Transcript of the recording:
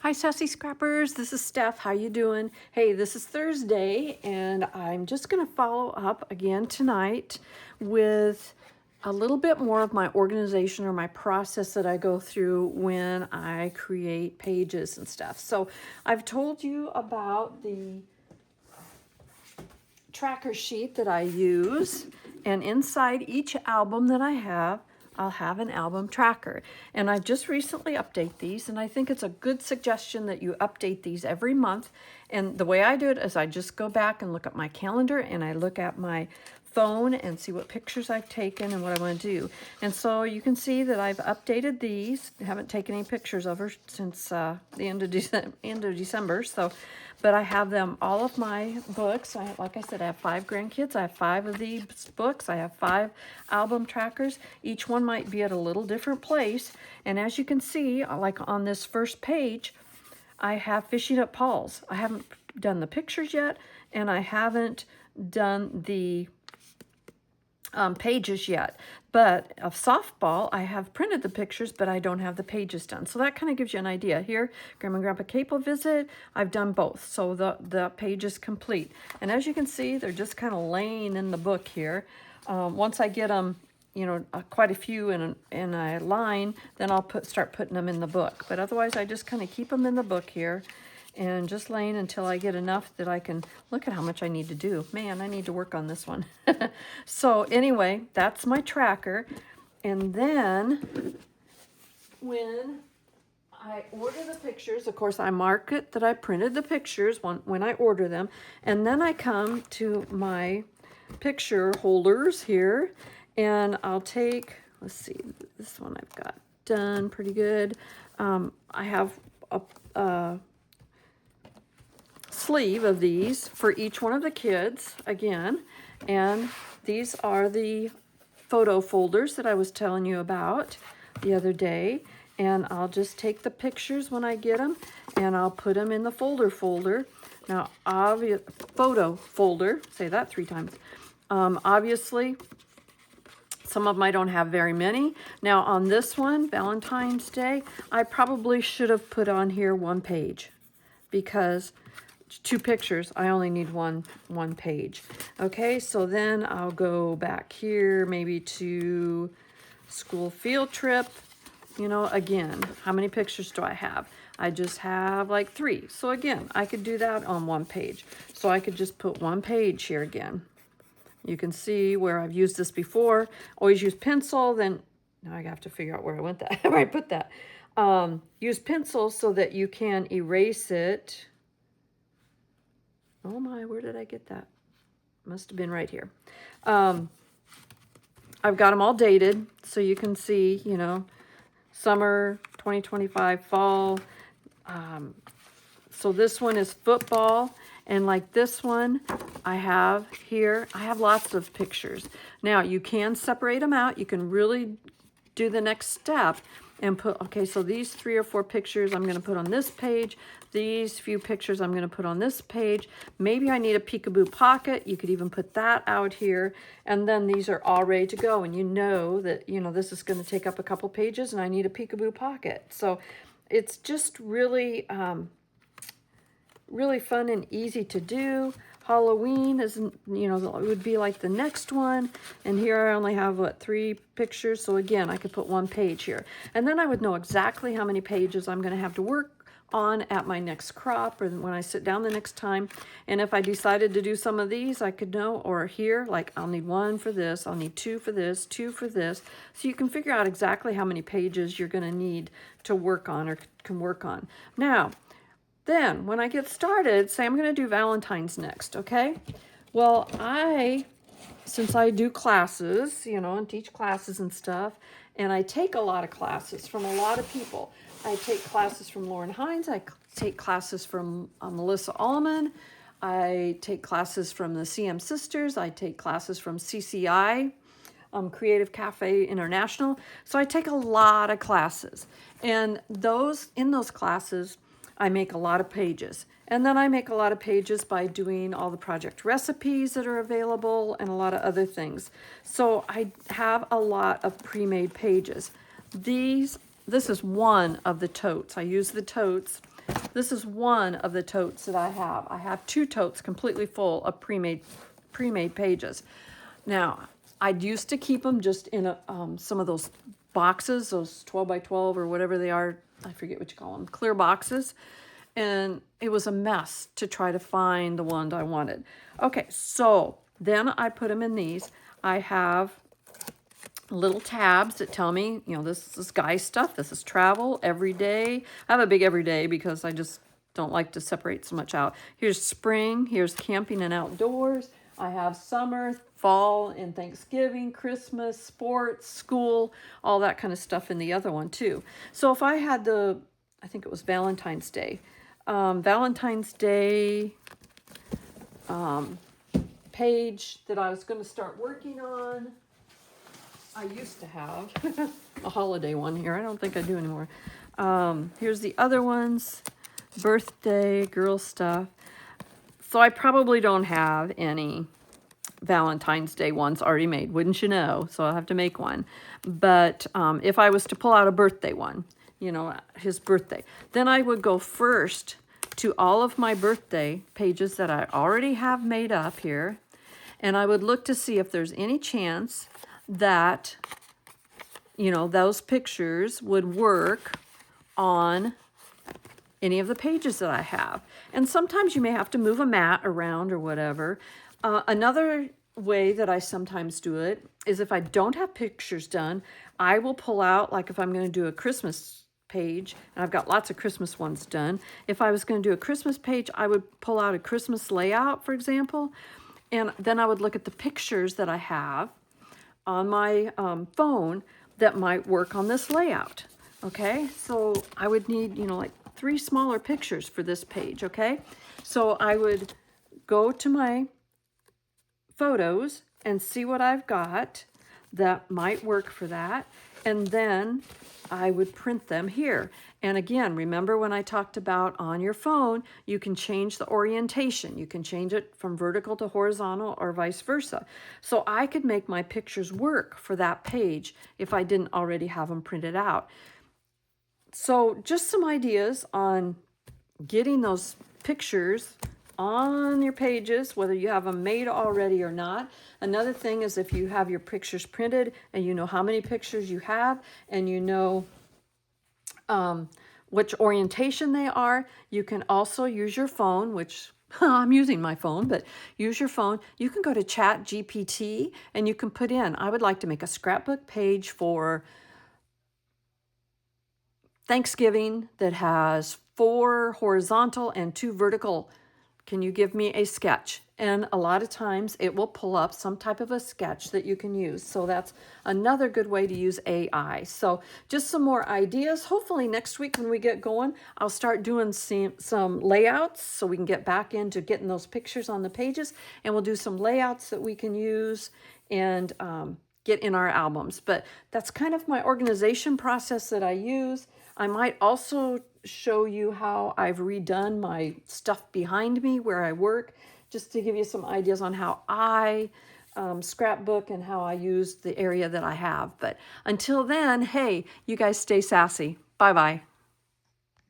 Hi Sassy Scrappers, this is Steph. How you doing? Hey, this is Thursday and I'm just going to follow up again tonight with a little bit more of my organization or my process that I go through when I create pages and stuff. So I've told you about the tracker sheet that I use, and inside each album that I have, I'll have an album tracker. And I just recently update these, and I think it's a good suggestion that you update these every month. And the way I do it is I just go back and look at my calendar and I look at my phone and see what pictures I've taken and what I want to do. And so you can see that I've updated these. I haven't taken any pictures of her since the end of December. So, but I have them, all of my books. Like I said, I have 5 grandkids. I have 5 of these books. I have 5 album trackers. Each one might be at a little different place. And as you can see, like on this first page, I have Fishing at Paul's. I haven't done the pictures yet, and I haven't done the pages yet. But of softball, I have printed the pictures, but I don't have the pages done. So that kind of gives you an idea. Here, Grandma and Grandpa Capel visit, I've done both. So the page is complete. And as you can see, they're just kind of laying in the book here. Once I get them, you know, quite a few in a line, then I'll start putting them in the book. But otherwise, I just kind of keep them in the book here and just laying until I get enough that I can look at how much I need to do. Man, I need to work on this one. So anyway, that's my tracker. And then when I order the pictures, of course, I mark it that I printed the pictures when I order them. And then I come to my picture holders here, and I'll take, let's see, this one I've got done pretty good. I have a sleeve of these for each one of the kids again, and these are the photo folders that I was telling you about the other day. And I'll just take the pictures when I get them and I'll put them in the folder. Now, photo folder, say that 3 times. Obviously, some of them I don't have very many. Now on this one, Valentine's Day, I probably should have put on here 1 page, because 2 pictures, I only need one page. Okay, so then I'll go back here maybe to school field trip. You know, again, how many pictures do I have? I just have like 3. So again, I could do that on 1 page. So I could just put 1 page here again. You can see where I've used this before. Always use pencil, then now I have to figure out where I went that, where I put that. Use pencil so that you can erase it. Oh my, where did I get that? Must have been right here. I've got them all dated, so you can see, you know, summer 2025, fall. So this one is football. And like this one, I have here, I have lots of pictures. Now, you can separate them out. You can really do the next step and put, okay, so these 3 or 4 pictures I'm going to put on this page. These few pictures I'm going to put on this page. Maybe I need a peekaboo pocket. You could even put that out here. And then these are all ready to go. And you know that, you know, this is going to take up a couple pages and I need a peekaboo pocket. So it's just really, really fun and easy to do. Halloween is, you know, it would be like the next one. And here I only have, what, 3 pictures. So again, I could put 1 page here. And then I would know exactly how many pages I'm going to have to work on at my next crop, or when I sit down the next time. And if I decided to do some of these, I could know, or here, like I'll need 1 for this, I'll need 2 for this, 2 for this. So you can figure out exactly how many pages you're going to need to work on or can work on. Now, then, when I get started, say I'm going to do Valentine's next, okay? Well, since I do classes, you know, and teach classes and stuff, and I take a lot of classes from a lot of people. I take classes from Lauren Hines. I take classes from Melissa Allman. I take classes from the CM Sisters. I take classes from CCI, Creative Cafe International. So I take a lot of classes. And in those classes, I make a lot of pages. And then I make a lot of pages by doing all the project recipes that are available and a lot of other things. So I have a lot of pre-made pages. This is one of the totes. I use the totes This is one of the totes that I have. I have 2 totes completely full of pre-made pages. Now, I used to keep them just in a, some of those boxes, those 12 by 12 or whatever they are. I forget what you call them, clear boxes. And it was a mess to try to find the ones I wanted. Okay, so then I put them in these. I have little tabs that tell me, you know, this is guy stuff, this is travel, everyday. I have a big everyday because I just don't like to separate so much out. Here's spring, here's camping and outdoors. I have summer, fall, and Thanksgiving, Christmas, sports, school, all that kind of stuff in the other one too. So if I had the, I think it was Valentine's Day page that I was going to start working on. I used to have a holiday one here. I don't think I do anymore. Here's the other ones, birthday, girl stuff. So I probably don't have any Valentine's Day ones already made, wouldn't you know? So I'll have to make one. But if I was to pull out a birthday one, you know, his birthday, then I would go first to all of my birthday pages that I already have made up here. And I would look to see if there's any chance that, you know, those pictures would work on any of the pages that I have. And sometimes you may have to move a mat around or whatever. Another way that I sometimes do it is if I don't have pictures done, I will pull out, like if I'm going to do a Christmas page, and I've got lots of Christmas ones done. If I was going to do a Christmas page, I would pull out a Christmas layout, for example, and then I would look at the pictures that I have on my phone that might work on this layout. Okay, so I would need, you know, like 3 smaller pictures for this page. Okay, so I would go to my photos and see what I've got that might work for that, and then I would print them here. And again, remember when I talked about on your phone, you can change the orientation. You can change it from vertical to horizontal or vice versa. So I could make my pictures work for that page if I didn't already have them printed out. So just some ideas on getting those pictures on your pages, whether you have them made already or not. Another thing is if you have your pictures printed and you know how many pictures you have and you know which orientation they are, you can also use your phone, which I'm using my phone, but use your phone. You can go to ChatGPT and you can put in, I would like to make a scrapbook page for Thanksgiving that has 4 horizontal and 2 vertical. Can you give me a sketch? And a lot of times it will pull up some type of a sketch that you can use. So that's another good way to use AI. So just some more ideas. Hopefully next week when we get going, I'll start doing some layouts so we can get back into getting those pictures on the pages. And we'll do some layouts that we can use and get in our albums. But that's kind of my organization process that I use. I might also show you how I've redone my stuff behind me where I work, just to give you some ideas on how I scrapbook and how I use the area that I have. But until then, hey, you guys stay sassy. Bye-bye.